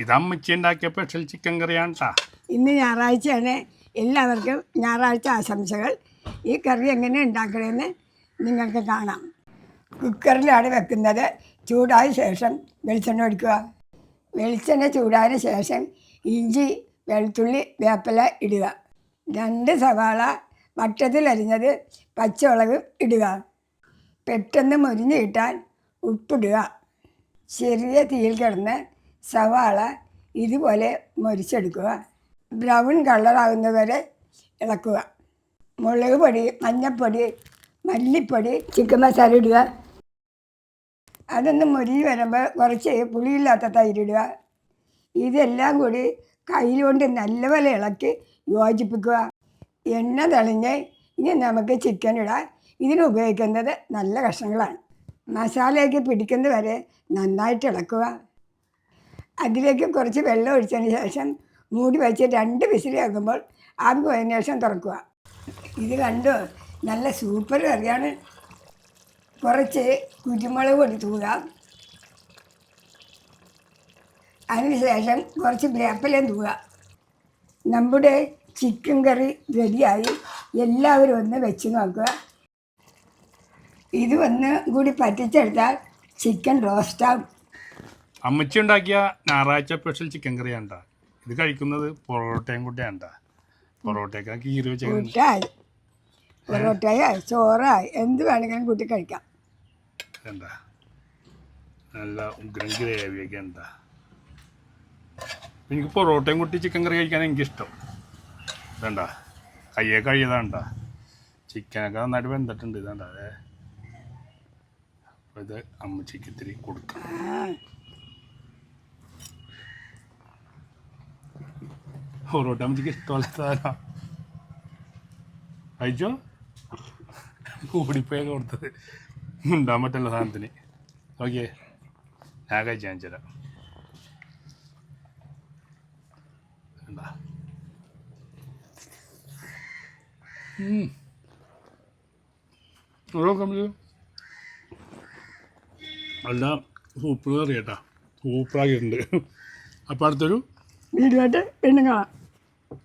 ഇത് അമ്മച്ചി ഉണ്ടാക്കിയ സ്പെഷ്യൽ ചിക്കൻ കറിയാണ് കേട്ടോ. ഇന്ന് ഞായറാഴ്ചയാണ്. എല്ലാവർക്കും ഞായറാഴ്ച ആശംസകൾ. ഈ കറി എങ്ങനെ ഉണ്ടാക്കണമെന്ന് നിങ്ങൾക്ക് കാണാം. കുക്കറിലാണ് വെക്കുന്നത്. ചൂടായ ശേഷം വെളിച്ചെണ്ണ ഒഴിക്കുക. വെളിച്ചെണ്ണ ചൂടായതിന് ശേഷം ഇഞ്ചി, വെളുത്തുള്ളി, വേപ്പില ഇടുക. 2 സവാള വട്ടത്തിൽ അരിഞ്ഞത്, പച്ചമുളക് ഇടുക. പെട്ടെന്ന് മുരിഞ്ഞ് കിട്ടാൻ ഉപ്പിടുക. ചെറിയ തീയിൽ കിടന്ന് സവാള ഇതുപോലെ മുരിച്ചെടുക്കുക. ബ്രൗൺ കളറാകുന്നവരെ ഇളക്കുക. മുളക് പൊടി, മഞ്ഞൾപ്പൊടി, മല്ലിപ്പൊടി, ചിക്കൻ മസാല ഇടുക. അതൊന്ന് മുരിഞ്ഞ് വരുമ്പോൾ കുറച്ച് പുളിയില്ലാത്ത തൈരിടുക. ഇതെല്ലാം കൂടി കയ്യിലുകൊണ്ട് നല്ലപോലെ ഇളക്കി യോജിപ്പിക്കുക. എണ്ണ തെളിഞ്ഞ് ഇനി നമുക്ക് ചിക്കൻ ഇടാം. ഇതിന് ഉപയോഗിക്കുന്നത് നല്ല കഷ്ണങ്ങളാണ്. മസാലയൊക്കെ പിടിക്കുന്നത് വരെ നന്നായിട്ട് ഇളക്കുക. അതിലേക്ക് കുറച്ച് വെള്ളം ഒഴിച്ചതിന് ശേഷം മൂടി വെച്ച് 2 വിസിൽ ആകുമ്പോൾ ആവി പോയതിന് ശേഷം തുറക്കുക. ഇത് കണ്ടോ, നല്ല സൂപ്പർ കറിയാണ്. കുറച്ച് കുരുമുളക് പൊടി തൂക. അതിനുശേഷം കുറച്ച് വേപ്പിലയും തൂക. നമ്മുടെ ചിക്കൻ കറി റെഡിയായി. എല്ലാവരും ഒന്ന് വെച്ച് നോക്കുക. ഇത് ഒന്ന് കൂടി പറ്റിച്ചെടുത്താൽ ചിക്കൻ റോസ്റ്റാവും. അമ്മച്ചി ഉണ്ടാക്കിയ ഞായറാഴ്ച സ്പെഷ്യൽ ചിക്കൻ കറിയാണ് കേട്ടോ. ഇത് കഴിക്കുന്നത് പൊറോട്ടയും കൂട്ടിയാണ് കേട്ടോ. പൊറോട്ടയൊക്കെ കീറി വെച്ചാൽ കൂട്ടായി, പൊറോട്ടയായി, ചോറായി, എന്ത് വേണമെങ്കിലും കൂട്ടി കഴിക്കാം. എന്താ നല്ല ഉഗ്രൻ ഗ്രേവിയൊക്കെ എന്താ. എനിക്ക് പൊറോട്ടയും കൂട്ടി ചിക്കൻ കറി കഴിക്കാൻ എനിക്കിഷ്ടം. ഇതണ്ട കയ്യെ കഴിയതാണ്ട. ചിക്കനൊക്കെ നന്നായിട്ട് വെന്തിട്ടുണ്ട്. ഇതണ്ട അതെ. അപ്പോൾ ഇത് അമ്മച്ചിക്ക് ഇത്തിരി കൊടുക്കാം. പൊറോട്ട അമ്മച്ചിക്ക് ഇഷ്ടമല്ല സാധനം. കഴിച്ചോ? കൂടിപ്പോയൊക്കെ കൊടുത്തത് ഉണ്ടാൻ പറ്റില്ല സാധനത്തിന്. ഓക്കെ, ഞാൻ കഴിച്ചു കാണിച്ചു തരാം. എന്താ എല്ലാം സൂപ്പർ കറി കേട്ടാ. സൂപ്പറാക്കിയിട്ടുണ്ട്. അപ്പോൾ അടുത്തൊരു വീഡിയോ ആയിട്ട് വീണ്ടും കാണാം.